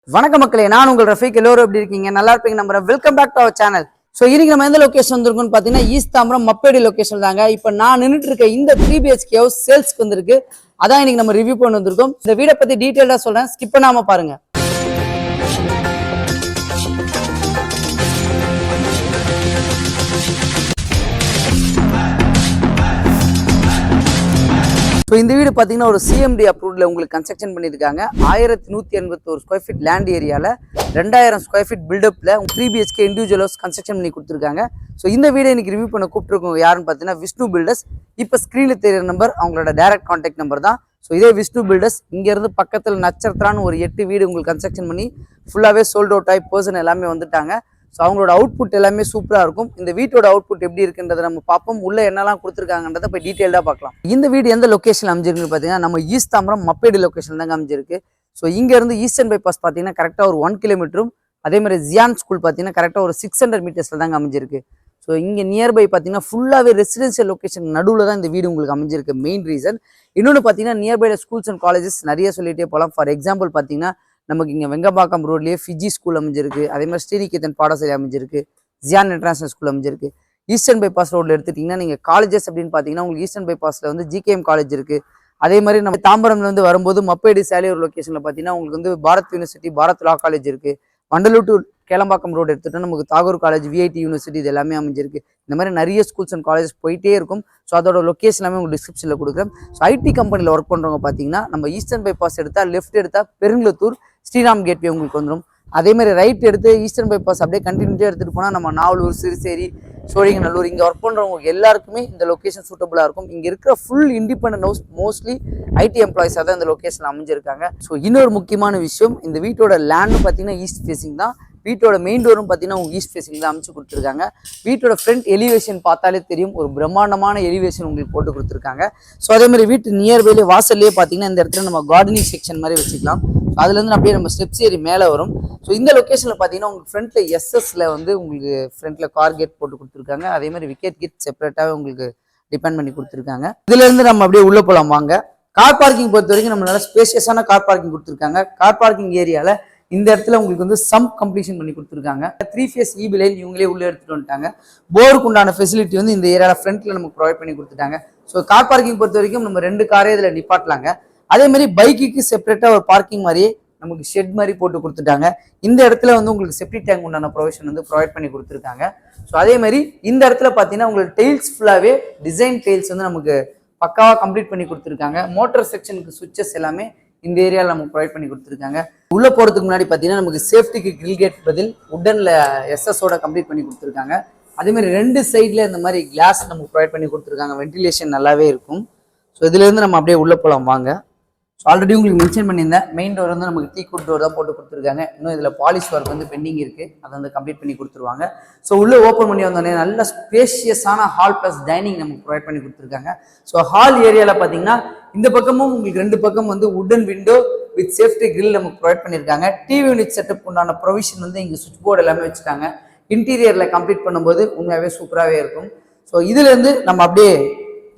வணக்கம் மக்களே, நான் உங்கள் ரஃபீக். எல்லோரும் எப்படி இருக்கீங்க? நல்லா இருப்பீங்க நம்புறேன். Welcome back to our channel. So இன்னைக்கு நம்ம எந்த லொகேஷன் வந்திருக்கோம்னு பார்த்தீங்கன்னா ஈஸ்ட் தாம்பரம் மப்பேடி லொகேஷன் தாங்க. இப்போ நான் நின்றுட்டு இருக்க இந்த 3BHK ஹவுஸ் சேல்ஸ்க்கு வந்திருக்கு. அதான் இன்னைக்கு நம்ம ரிவ்யூ பண்ணி வந்திருக்கோம். இந்த வீடை பத்தி டீட்டெயிலாக சொல்றேன், ஸ்கிப் பண்ணாம பாருங்க. ஸோ இந்த வீடு பார்த்தீங்கன்னா ஒரு CMD அப்ரூவ்ல உங்களுக்கு கன்ஸ்ட்ரக்ஷன் பண்ணியிருக்காங்க. 1181 ஸ்கொயர் ஃபீட் லேண்ட் ஏரியாவில் 2000 ஸ்கொயர் ஃபீட் பில்டப்பில் 3BHK இண்டிவிஜுவல் ஹவுஸ் கன்ஸ்ட்ரக்ஷன் பண்ணி கொடுத்துருக்காங்க. ஸோ இந்த வீடை இன்னைக்கு ரிவ்யூ பண்ண கூப்பிட்டுருக்கோம் யாருன்னு பார்த்தீங்கன்னா விஷ்ணு பில்டர்ஸ். இப்போ ஸ்க்ரீனில் தெரியிற நம்பர் அவங்களோட டைரக்ட் கான்டாக்ட் நம்பர் தான். ஸோ இதே விஷ்ணு பில்டர்ஸ் இங்கேருந்து பக்கத்தில் நட்சத்திரான்னு ஒரு 8 வீடு உங்களுக்கு கன்ஸ்ட்ரக்ஷன் பண்ணி ஃபுல்லாகவே சோல்ட் அவுட் ஆகி பர்சன் எல்லாமே வந்துட்டாங்க. ஸோ அவங்களோட அவுட்புட் எல்லாமே சூப்பராக இருக்கும். இந்த வீட்டோட அவுட்புட் எப்படி இருக்குன்றதை நம்ம பார்ப்போம். உள்ள என்னெல்லாம் கொடுத்துருக்காங்கன்றதை போய் டீட்டெயிலாக பார்க்கலாம். இந்த வீடு எந்த லொக்கேஷன் அமைஞ்சிருக்குன்னு பார்த்தீங்கன்னா நம்ம ஈஸ்ட் தாம்பரம் மப்பேடி லொக்கேஷன் தாங்க அமைஞ்சிருக்கு. ஸோ இங்கேருந்து ஈஸ்டர்ன் பைபாஸ் பார்த்தீங்கன்னா கரெக்டாக ஒரு 1 கிலோமீட்டரும், அதே மாதிரி ஜியான் ஸ்கூல் பார்த்தீங்கன்னா கரெக்டாக ஒரு 600 மீட்டர்ஸில் தாங்க அமைஞ்சிருக்கு. ஸோ இங்கே நியர்பை பார்த்தீங்கன்னா ஃபுல்லாகவே ரெசிடென்ஷியல் லொக்கேஷன் நடுவில் தான் இந்த வீடு உங்களுக்கு அமைஞ்சிருக்கு. மெயின் ரீசன் இன்னொன்று பார்த்தீங்கன்னா நியர்பைல ஸ்கூல்ஸ் அண்ட் காலேஜஸ் நிறைய சொல்லிகிட்டே போகலாம். ஃபார் எக்ஸாம்பிள் பார்த்தீங்கன்னா நமக்கு இங்கே வெங்கம்பாக்கம் ரோட்லேயே ஃபிஜி ஸ்கூல் அமைஞ்சிருக்கு, அதே மாதிரி ஸ்ரீநிகேதன் பாடசாலை அமைஞ்சிருக்கு, ஜியான் இன்டர்நேஷனல் ஸ்கூல் அமைஞ்சிருக்கு. ஈஸ்டர்ன் பைபாஸ் ரோட்டில் எடுத்துட்டிங்கன்னா நீங்கள் காலேஜஸ் அப்படின்னு பார்த்தீங்கன்னா உங்களுக்கு ஈஸ்டர்ன் பைபாஸில் வந்து GKM காலேஜ் இருக்குது. அதே மாதிரி நம்ம தாம்பரம்லேருந்து வரும்போது மப்பேடி சாலையூர் லொக்கேஷனில் பார்த்தீங்கன்னா உங்களுக்கு வந்து பாரத் யூனிவர்சிட்டி, பாரத் லா காலேஜ் இருக்குது. வண்டலூர் டு கேளம்பாக்கம் ரோடு எடுத்துகிட்டோம் நமக்கு தாகூர் காலேஜ், VIT யூனிவர்சிட்டி, இது எல்லாமே அமைஞ்சிருக்கு. இந்த மாதிரி நிறைய ஸ்கூல்ஸ் அண்ட் காலேஜஸ் போயிட்டே இருக்கும். ஸோ அதோட லொக்கேஷன் எல்லாமே உங்களுக்கு டிஸ்கிரிப்ஷனில் கொடுக்குறேன். ஸோ IT கம்பெனியில் ஒர்க் பண்ணுறவங்க பார்த்தீங்கன்னா நம்ம ஈஸ்டர்ன் பைபாஸ் எடுத்தால் லெஃப்ட் எடுத்தால் பெருங்குளத்தூர் ஸ்ரீராம் கேட்வே உங்களுக்கு வந்துடும். அதே மாதிரி ரைட் எடுத்து ஈஸ்டர்ன் பைபாஸ் அப்படியே கண்டினியூட்டியாக எடுத்துகிட்டு போனால் நம்ம நாவலூர், சிறுசேரி, சோழிங்கநல்லூர் இங்கே ஒர்க் பண்ணுறவங்க எல்லாருக்குமே இந்த லொக்கேஷன் சூட்டபுளாக இருக்கும். இங்கே இருக்கிற full independent house mostly IT எம்ப்ளாயிஸாக தான் இந்த லொக்கேஷன் அமைஞ்சிருக்காங்க. ஸோ இன்னொரு முக்கியமான விஷயம், இந்த வீட்டோட லேண்டு பார்த்தீங்கன்னா ஈஸ்ட் ஃபேஸிங் தான். வீட்டோட மெயின் டோரும் பார்த்தீங்கன்னா உங்களுக்கு ஈஸ்ட் ஃபேஸிங் தான் அமைச்சு கொடுத்துருக்காங்க. வீட்டோட ஃப்ரண்ட் எலிவேஷன் பார்த்தாலே தெரியும், ஒரு பிரம்மாண்டமான எலிவேஷன் உங்களுக்கு போட்டு கொடுத்துருக்காங்க. ஸோ அதே மாதிரி வீட்டு நியர்பைலே வாசல்லே பார்த்தீங்கன்னா இந்த இடத்துல நம்ம கார்டனிங் செக்ஷன் மாதிரி வச்சுக்கலாம். அதுலேருந்து அப்படியே நம்ம ஸ்டெப்ஸ் ஏறி மேலே வரும். ஸோ இந்த லொக்கேஷனில் பார்த்தீங்கன்னா உங்களுக்கு ஃப்ரண்ட்டில் SS வந்து உங்களுக்கு ஃப்ரண்ட்டில் கார் கேட் போட்டு கொடுத்துருக்காங்க. அதே மாதிரி விக்கெட் கேட் செப்பரேட்டாகவே உங்களுக்கு டிபெண்ட் பண்ணி கொடுத்துருக்காங்க. இதுலேருந்து நம்ம அப்படியே உள்ளே போகலாம் வாங்க. கார் பார்க்கிங் பொறுத்த வரைக்கும் நம்ம நல்லா ஸ்பேஷியஸான கார் பார்க்கிங் கொடுத்துருக்காங்க. கார் பார்க்கிங் ஏரியாவில் இந்த இடத்துல உங்களுக்கு வந்து சம் கம்ப்ளீஷன் பண்ணி கொடுத்துருக்காங்க. 3 ஃபேஸ் EB லைன் இவங்களே உள்ளே எடுத்துகிட்டு வந்துட்டாங்க. போருக்கு உண்டான ஃபெசிலிட்டி வந்து இந்த ஏரியாவில் ஃப்ரண்ட்டில் நமக்கு ப்ரொவைட் பண்ணி கொடுத்துட்டாங்க. ஸோ கார் பார்க்கிங் பொறுத்த வரைக்கும் நம்ம 2 காரே இதில் நிப்பாட்டலாங்க. அதே மாதிரி பைக்குக்கு செப்பரேட்டாக ஒரு பார்க்கிங் மாதிரியே நமக்கு ஷெட் மாதிரி போட்டு கொடுத்துட்டாங்க. இந்த இடத்துல வந்து உங்களுக்கு செப்டி டேங்க் உண்டான ப்ரொவிஷன் வந்து ப்ரொவைட் பண்ணி கொடுத்துருக்காங்க. ஸோ அதே மாதிரி இந்த இடத்துல பார்த்தீங்கன்னா உங்களுக்கு டெயில்ஸ் ஃபுல்லாகவே டிசைன் டெயில்ஸ் வந்து நமக்கு பக்காவாக கம்ப்ளீட் பண்ணி கொடுத்துருக்காங்க. மோட்டர் செக்ஷனுக்கு சுவிச்சஸ் எல்லாமே இந்த ஏரியாவில் நமக்கு ப்ரொவைட் பண்ணி கொடுத்துருக்காங்க. உள்ளே போகிறதுக்கு முன்னாடி பார்த்தீங்கன்னா நமக்கு சேஃப்டிக்கு கிரில் கேட் பதில் உட்டனில் SS கம்ப்ளீட் பண்ணி கொடுத்துருக்காங்க. அதேமாதிரி 2 சைடில் இந்த மாதிரி கிளாஸ் நமக்கு ப்ரொவைட் பண்ணி கொடுத்துருக்காங்க. வென்டிலேஷன் நல்லாவே இருக்கும். ஸோ இதுலேருந்து நம்ம அப்படியே உள்ளே போகலாம் வாங்க. ஸோ ஆல்ரெடி உங்களுக்கு மென்ஷன் பண்ணியிருந்தேன், மெயின் டோர் வந்து நமக்கு டீக்குட் டோர் தான் போட்டு கொடுத்துருக்காங்க. இன்னும் இதில் பாலிஷ் ஒர்க் வந்து பெண்டிங் இருக்குது, அதை வந்து கம்ப்ளீட் பண்ணி கொடுத்துருவாங்க. ஸோ உள்ளே ஓப்பன் பண்ணி வந்தோடனே நல்ல ஸ்பேஷியஸான ஹால் ப்ளஸ் டைனிங் நமக்கு ப்ரொவைட் பண்ணி கொடுத்துருக்காங்க. ஸோ ஹால் ஏரியாவில் பார்த்தீங்கன்னா இந்த பக்கமும் உங்களுக்கு 2 பக்கம் வந்து உடன் விண்டோ வித் சேஃப்டி கிரில் நமக்கு ப்ரொவைட் பண்ணியிருக்காங்க. TV யூனிட் செட்டப் உண்டான ப்ரொவிஷன் வந்து இங்கே சுவிட்ச் போர்டு எல்லாமே வச்சுட்டாங்க. இன்டீரியரில் கம்ப்ளீட் பண்ணும்போது உண்மையாகவே சூப்பராகவே இருக்கும். ஸோ இதுலேருந்து நம்ம அப்படியே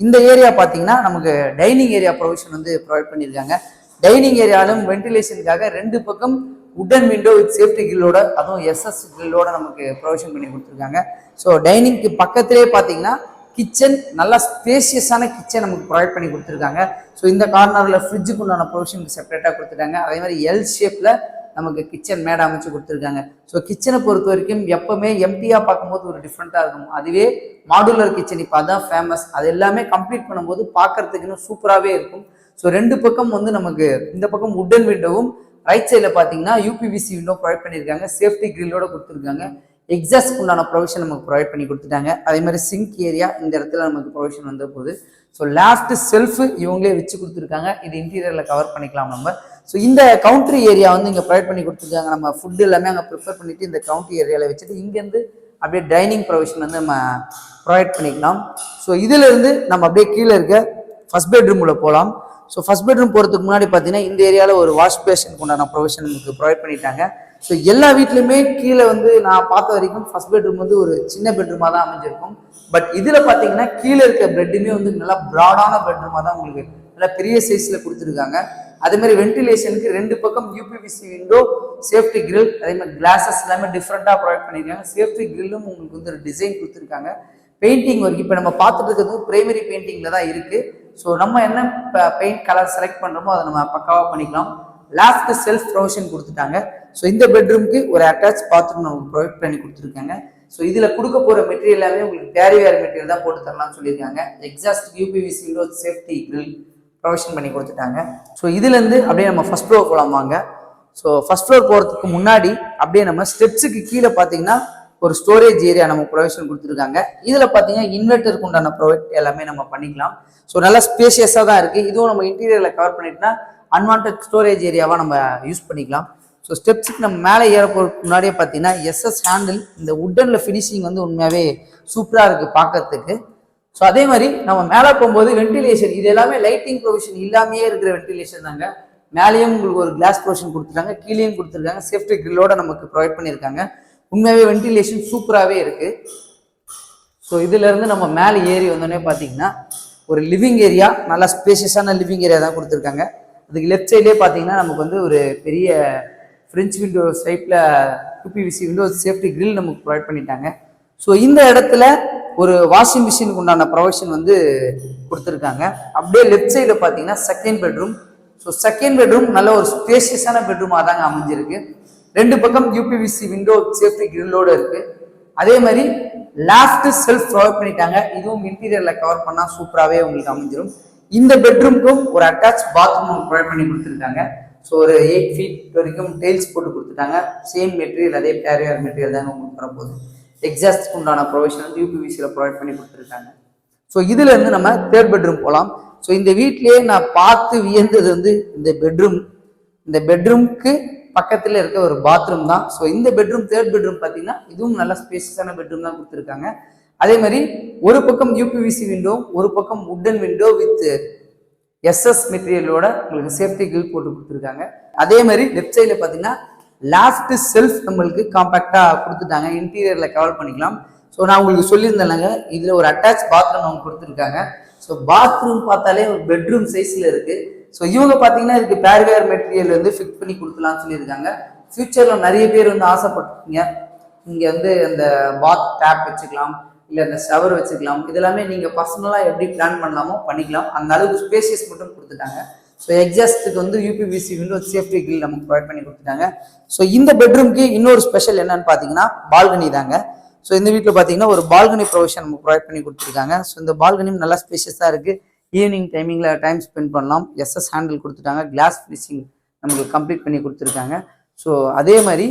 இந்த ஏரியா பார்த்தீங்கன்னா நமக்கு டைனிங் ஏரியா ப்ரொவிஷன் வந்து ப்ரொவைட் பண்ணியிருக்காங்க. டைனிங் ஏரியாலும் வென்டிலேஷனுக்காக 2 பக்கம் உடன் விண்டோ வித் சேஃப்டி கிரில்லோட, அதுவும் SS கிரில்லோட நமக்கு ப்ரொவிஷன் பண்ணி கொடுத்துருக்காங்க. ஸோ டைனிங்க்கு பக்கத்திலே பார்த்தீங்கன்னா கிச்சன், நல்லா ஸ்பேஷியஸான கிச்சன் நமக்கு ப்ரொவைட் பண்ணி கொடுத்துருக்காங்க. ஸோ இந்த கார்னரில் ஃப்ரிட்ஜுக்கு உண்டான ப்ரொவிஷனுக்கு செப்பரேட்டாக கொடுத்துட்டாங்க. அதே மாதிரி L ஷேப்பில் நமக்கு கிச்சன் மேடை அமைச்சு கொடுத்துருக்காங்க. ஸோ கிச்சனை பொறுத்த வரைக்கும் எப்பவுமே எம்டியாக பார்க்கும்போது ஒரு டிஃப்ரெண்ட்டாக இருக்கும். அதுவே மாடுலர் கிச்சன் இப்போ அதான் ஃபேமஸ். அது எல்லாமே கம்ப்ளீட் பண்ணும்போது பார்க்கறதுக்கு இன்னும் சூப்பராகவே இருக்கும். ஸோ 2 பக்கம் வந்து நமக்கு இந்த பக்கம் உடன் விண்டோவும், ரைட் சைடில் பார்த்தீங்கன்னா UPVC விண்டோ ப்ரொவைட் பண்ணியிருக்காங்க. சேஃப்டி கிரில்லோட கொடுத்துருக்காங்க. எக்ஸாஸ்ட் உண்டான ப்ரொவிஷன் நமக்கு ப்ரொவைட் பண்ணி கொடுத்துட்டாங்க. அதே மாதிரி சிங்க் ஏரியா இந்த இடத்துல நமக்கு ப்ரொவிஷன் வந்த போது. ஸோ லேஃப்ட் செல்ஃபு இவங்களே வச்சு கொடுத்துருக்காங்க. இது இன்டீரியரில் கவர் பண்ணிக்கலாம் நம்ம. ஸோ இந்த கவுண்டரி ஏரியா வந்து இங்கே ப்ரொவைட் பண்ணி கொடுத்துருக்காங்க. நம்ம ஃபுட்டு எல்லாமே அங்கே ப்ரிப்பேர் பண்ணிவிட்டு இந்த கவுண்டரி ஏரியாவில் வச்சுட்டு இங்கேருந்து அப்படியே டைனிங் ப்ரொவிஷன் வந்து நம்ம ப்ரொவைட் பண்ணிக்கலாம். ஸோ இதிலேருந்து நம்ம அப்படியே கீழே இருக்க ஃபர்ஸ்ட் பெட்ரூமில் போகலாம். ஸோ ஃபர்ஸ்ட் பெட்ரூம் போகிறதுக்கு முன்னாடி பார்த்தீங்கன்னா இந்த ஏரியாவில் ஒரு வாஷ் பேஷனுக்கு உண்டான ப்ரொவிஷன் நமக்கு ப்ரொவைட் பண்ணிட்டாங்க. ஸோ எல்லா வீட்லையுமே கீழே வந்து நான் பார்த்த வரைக்கும் ஃபர்ஸ்ட் பெட்ரூம் வந்து ஒரு சின்ன பெட்ரூமாக தான் அமைஞ்சிருக்கும். பட் இதில் பார்த்தீங்கன்னா கீழே இருக்க பெட்டுமே வந்து நல்லா ப்ராடான பெட்ரூமாக தான் உங்களுக்கு நல்லா பெரிய சைஸில் கொடுத்துருக்காங்க. அதே மாதிரி வென்டிலேஷனுக்கு 2 பக்கம் யூபிவிசி விண்டோ, சேஃப்டி கிரில், அதே மாதிரி கிளாஸஸ் எல்லாமே டிஃப்ரெண்ட்டாக ப்ரொவைட் பண்ணியிருக்காங்க. சேஃப்டி கிரில்லும் உங்களுக்கு வந்து ஒரு டிசைன் கொடுத்துருக்காங்க. பெயிண்டிங் ஒர்க் இப்போ நம்ம பார்த்துட்டு இருக்கிறது பிரைமரி பெயிண்டிங்கில் தான் இருக்குது. ஸோ நம்ம என்ன பெயிண்ட் கலர் செலக்ட் பண்ணுறோமோ அதை நம்ம பக்காவாக பண்ணிக்கலாம். லாஃப்ட் செல்ஃப் ப்ரொவிஷன் கொடுத்துட்டாங்க. ஸோ இந்த பெட்ரூமுக்கு ஒரு அட்டாச் பாத்ரூம் நமக்கு ப்ரொவைட் பண்ணி கொடுத்துருக்காங்க. ஸோ இதில் கொடுக்க போகிற மெட்டீரியல் எல்லாமே உங்களுக்கு வேறு மெட்டீரியல் தான் போட்டு தரலாம்னு சொல்லியிருக்காங்க. Exhaust UPVC window, safety grill provision பண்ணி கொடுத்துட்டாங்க. ஸோ இதுலேருந்து அப்படியே நம்ம ஃபர்ஸ்ட் ஃப்ளோர் போகலாம் வாங்க. ஸோ ஃபர்ஸ்ட் ஃப்ளோர் போகிறதுக்கு முன்னாடி அப்படியே நம்ம ஸ்டெப்ஸுக்கு கீழே பார்த்தீங்கன்னா ஒரு ஸ்டோரேஜ் ஏரியா நம்ம ப்ரொவிஷன் கொடுத்துருக்காங்க. இதில் பார்த்தீங்கன்னா இன்வெர்ட்டருக்கு உண்டான ப்ரொவைட் எல்லாமே நம்ம பண்ணிக்கலாம். ஸோ நல்லா ஸ்பேஷியஸாக தான் இருக்குது. இதுவும் நம்ம இன்டீரியரில் கவர் பண்ணிட்டோம்னா அன்வான்ட் ஸ்டோரேஜ் ஏரியாவாக நம்ம யூஸ் பண்ணிக்கலாம். ஸோ ஸ்டெப்ஸுக்கு நம்ம மேலே ஏற போகிறதுக்கு முன்னாடியே பார்த்தீங்கன்னா எஸ்எஸ் ஹேண்டில், இந்த உட்டனில் ஃபினிஷிங் வந்து உண்மையாகவே சூப்பராக இருக்குது பார்க்கறதுக்கு. ஸோ அதே மாதிரி நம்ம மேலே போகும்போது வென்டிலேஷன், இது எல்லாமே லைட்டிங் ப்ரொவிஷன் இல்லாமையே இருக்கிற வென்டிலேஷன் தாங்க. மேலேயும் உங்களுக்கு ஒரு கிளாஸ் ப்ரொவிஷன் கொடுத்துருக்காங்க, கீழேயும் கொடுத்துருக்காங்க, சேஃப்டி கிரில்லோட நமக்கு ப்ரொவைட் பண்ணியிருக்காங்க. உண்மையாகவே வென்டிலேஷன் சூப்பராகவே இருக்குது. ஸோ இதுலேருந்து நம்ம மேலே ஏறி வந்தோடனே பார்த்தீங்கன்னா ஒரு லிவிங் ஏரியா, நல்லா ஸ்பேஷியஸான லிவிங் ஏரியா தான் கொடுத்துருக்காங்க. அதுக்கு லெஃப்ட் சைட்லேயே பார்த்தீங்கன்னா நமக்கு வந்து ஒரு பெரிய ஃப்ரெஞ்ச் விண்டோ டைப்பில் யூபிவிசி விண்டோ, சேஃப்டி கிரில் நமக்கு ப்ரொவைட் பண்ணிட்டாங்க. ஸோ இந்த இடத்துல ஒரு வாஷிங் மிஷினுக்கு உண்டான ப்ரொவிஷன் வந்து கொடுத்துருக்காங்க. அப்படியே லெஃப்ட் சைடில் பார்த்தீங்கன்னா second bedroom. So second bedroom நல்ல ஒரு ஸ்பேஷியஸான பெட்ரூமாக தாங்க அமைஞ்சிருக்கு. 2 பக்கம் யூபிவிசி விண்டோ, சேஃப்டி கிரில்லோடு இருக்குது. அதே மாதிரி லாஃப்ட் செல்ஃப் ப்ரொவைட் பண்ணிட்டாங்க. இதுவும் இன்டீரியரில் கவர் பண்ணால் சூப்பராகவே உங்களுக்கு அமைஞ்சிடும். இந்த பெட்ரூமுக்கும் ஒரு அட்டாச் பாத்ரூம் ப்ரொவைட் பண்ணி கொடுத்துருக்காங்க. ஸோ ஒரு 8 feet வரைக்கும் டைல்ஸ் போட்டு கொடுத்துட்டாங்க. சேம் மெட்டீரியல், அதே வேறு மெட்டீரியல் தாங்க உங்களுக்கு வரப்போகுது. எக்ஸாஸ்ட்க்கு உண்டான ப்ரொவிஷன் வந்து யூபிவிசியில் ப்ரொவைட் பண்ணி கொடுத்துருக்காங்க. ஸோ இதுலேருந்து நம்ம தேர்ட் பெட்ரூம் போகலாம். ஸோ இந்த வீட்லேயே நான் பார்த்து வியந்தது வந்து இந்த பெட்ரூம். இந்த பெட்ரூம்க்கு பக்கத்தில் இருக்க ஒரு பாத்ரூம் தான். ஸோ இந்த பெட்ரூம் தேர்ட் பெட்ரூம் பார்த்தீங்கன்னா இதுவும் நல்ல ஸ்பேஷியஸான பெட்ரூம் தான் கொடுத்துருக்காங்க. அதே மாதிரி ஒரு பக்கம் யூபிவிசி விண்டோ, ஒரு பக்கம் உட்டன் விண்டோ வித் எஸ்எஸ் மெட்டீரியலோட உங்களுக்கு சேஃப்டி கிரில் போட்டு கொடுத்துருக்காங்க. அதே மாதிரி லெஃப்ட் சைடில் பார்த்தீங்கன்னா லாஃப்ட் செல்ஃப் நம்மளுக்கு காம்பேக்டாக கொடுத்துட்டாங்க, இன்டீரியரில் கவர் பண்ணிக்கலாம். ஸோ நான் உங்களுக்கு சொல்லியிருந்தேன்லங்க, இதில் ஒரு அட்டாச் பாத்ரூம் அவங்க கொடுத்துருக்காங்க. ஸோ பாத்ரூம் பார்த்தாலே ஒரு பெட்ரூம் சைஸில் இருக்குது. ஸோ இவங்க பார்த்தீங்கன்னா இதுக்கு வேறு மெட்டீரியல் வந்து ஃபிட் பண்ணி கொடுக்கலாம்னு சொல்லியிருக்காங்க. ஃபியூச்சரில் நிறைய பேர் வந்து ஆசைப்பட்டுருக்கீங்க, இங்கே வந்து அந்த பாத் டேப் வச்சுக்கலாம், இல்லை அந்த ஷவர் வச்சுக்கலாம். இதெல்லாமே நீங்கள் பர்சனலாக எப்படி பிளான் பண்ணலாமோ பண்ணிக்கலாம். அந்த அளவுக்கு ஸ்பேசியஸ் மட்டும் கொடுத்துட்டாங்க. ஸோ எக்ஸாஸ்ட்டுக்கு வந்து யூபிவிசி விண்டோ, சேஃப்டி கிரில் நமக்கு ப்ரொவைட் பண்ணி கொடுத்துட்டாங்க. ஸோ இந்த பெட்ரூம்க்கு இன்னொரு ஸ்பெஷல் என்னன்னு பார்த்தீங்கன்னா பால்கனி தாங்க. ஸோ இந்த வீட்டில் பார்த்தீங்கன்னா ஒரு பால்கனி ப்ரொவிஷன் நமக்கு ப்ரொவைட் பண்ணி கொடுத்துருக்காங்க. ஸோ இந்த பால்கனியும் நல்லா ஸ்பேஷியஸாக இருக்குது. ஈவினிங் டைமிங்கில் டைம் ஸ்பெண்ட் பண்ணலாம். எஸ்எஸ் ஹேண்டில் கொடுத்துட்டாங்க, கிளாஸ் ஃபினிஷிங் நமக்கு கம்ப்ளீட் பண்ணி கொடுத்துருக்காங்க. ஸோ அதே மாதிரி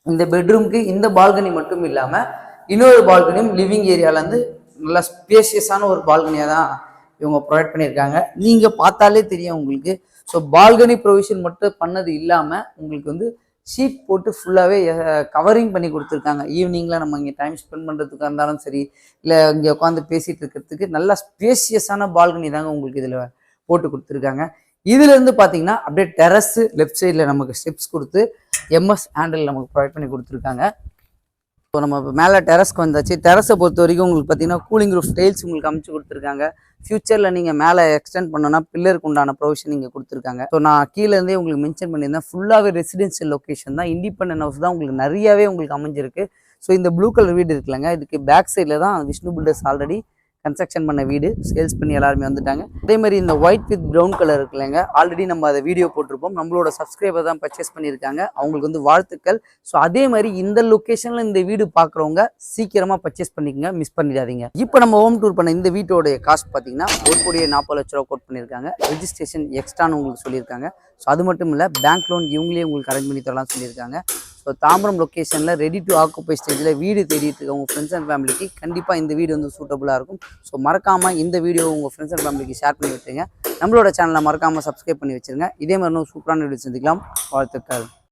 இந்த பெட்ரூம்க்கு இந்த பால்கனி மட்டும் இல்லாமல் இன்னொரு பால்கனியும் லிவிங் ஏரியாவிலேருந்து நல்லா ஸ்பேஷியஸான ஒரு பால்கனியாக தான் இவங்க ப்ரொவைட் பண்ணியிருக்காங்க. நீங்கள் பார்த்தாலே தெரியும் உங்களுக்கு. ஸோ பால்கனி ப்ரொவிஷன் மட்டும் பண்ணது இல்லாமல் உங்களுக்கு வந்து ஷீட் போட்டு ஃபுல்லாகவே கவரிங் பண்ணி கொடுத்துருக்காங்க. ஈவினிங்கில் நம்ம இங்கே டைம் ஸ்பெண்ட் பண்ணுறதுக்காக இருந்தாலும் சரி, இல்லை இங்கே உட்காந்து பேசிகிட்டு இருக்கிறதுக்கு நல்லா ஸ்பேஷியஸான பால்கனி தாங்க உங்களுக்கு இதில் போட்டு கொடுத்துருக்காங்க. இதுலேருந்து பார்த்தீங்கன்னா அப்படியே டெரஸு லெஃப்ட் சைடில் நமக்கு ஸ்டெப்ஸ் கொடுத்து எம்எஸ் ஹேண்டில் நமக்கு ப்ரொவைட் பண்ணி கொடுத்துருக்காங்க. ஸோ நம்ம மேலே டெரஸ்க்கு வந்தாச்சு. டெரஸை பொறுத்த வரைக்கும் உங்களுக்கு பார்த்தீங்கன்னா கூலிங் ரூஃப் டைல்ஸ் உங்களுக்கு அமைச்சு கொடுத்துருக்காங்க. ஃபியூச்சரில் நீங்கள் மேலே எக்ஸ்டெண்ட் பண்ணோன்னா பில்லருக்கு உண்டான ப்ரொவிஷன் இங்கே கொடுத்துருக்காங்க. ஸோ நான் கீழேருந்தே உங்களுக்கு மென்ஷன் பண்ணியிருந்தேன், ஃபுல்லாகவே ரெசிடென்ஷியல் லொக்கேஷன் தான், இண்டிபெண்டன்ட் ஹவுஸ் தான் உங்களுக்கு நிறையாவே உங்களுக்கு அமைஞ்சிருக்கு. ஸோ இந்த ப்ளூ கலர் வீடு இருக்குல்லங்க, இதுக்கு பேக் சைடில் தான் விஷ்ணு பில்டர்ஸ் ஆல்ரெடி கன்ஸ்ட்ரக்ஷன் பண்ண வீடு, சேல்ஸ் பண்ணி எல்லாருமே வந்துட்டாங்க. அதே மாதிரி இந்த ஒயிட் வித் ப்ரௌன் கலர் இருக்குல்லங்க, ஆல்ரெடி நம்ம அதை வீடியோ போட்டிருப்போம், நம்மளோட சப்ஸ்கிரைபர் தான் பர்ச்சேஸ் பண்ணியிருக்காங்க, அவங்களுக்கு வந்து வாழ்த்துக்கள். ஸோ அதே மாதிரி இந்த லொக்கேஷனில் இந்த வீடு பார்க்குறவங்க சீக்கிரமாக பர்ச்சேஸ் பண்ணிக்கங்க, மிஸ் பண்ணிடாதீங்க. இப்போ நம்ம ஹோம் டூர் பண்ண இந்த வீட்டோடைய காஸ்ட் பார்த்தீங்கன்னா 1,40,00,000 ரூபா கோட் பண்ணியிருக்காங்க. ரெஜிஸ்ட்ரேஷன் எக்ஸ்ட்ரான்னு உங்களுக்கு சொல்லியிருக்காங்க. ஸோ அது மட்டும் இல்லை, பேங்க் லோன் இவங்களே உங்களுக்கு அரேஞ்ச் பண்ணி தரலாம் சொல்லியிருக்காங்க. ஸோ தாம்பரம் லொக்கேஷனில் ரெடி டு ஆக்குப்பை ஸ்டேஜில் வீடு தேடிட்டு இருக்க உங்கள் ஃப்ரெண்ட்ஸ் அண்ட் ஃபேமிலிக்கு கண்டிப்பாக இந்த வீடு வந்து சூட்டபுளாக இருக்கும். ஸோ மறக்காமல் இந்த வீடியோ உங்கள் ஃப்ரெண்ட்ஸ் அண்ட் ஃபேமிலிக்கு ஷேர் பண்ணி விட்டுருங்க. நம்மளோட சேனலை மறக்காமல் சப்ஸ்கிரைப் பண்ணி வச்சுருங்க. இதே மாதிரி சூப்பரான வீடியோ சந்திக்கலாம். வாழ்த்துக்கள்.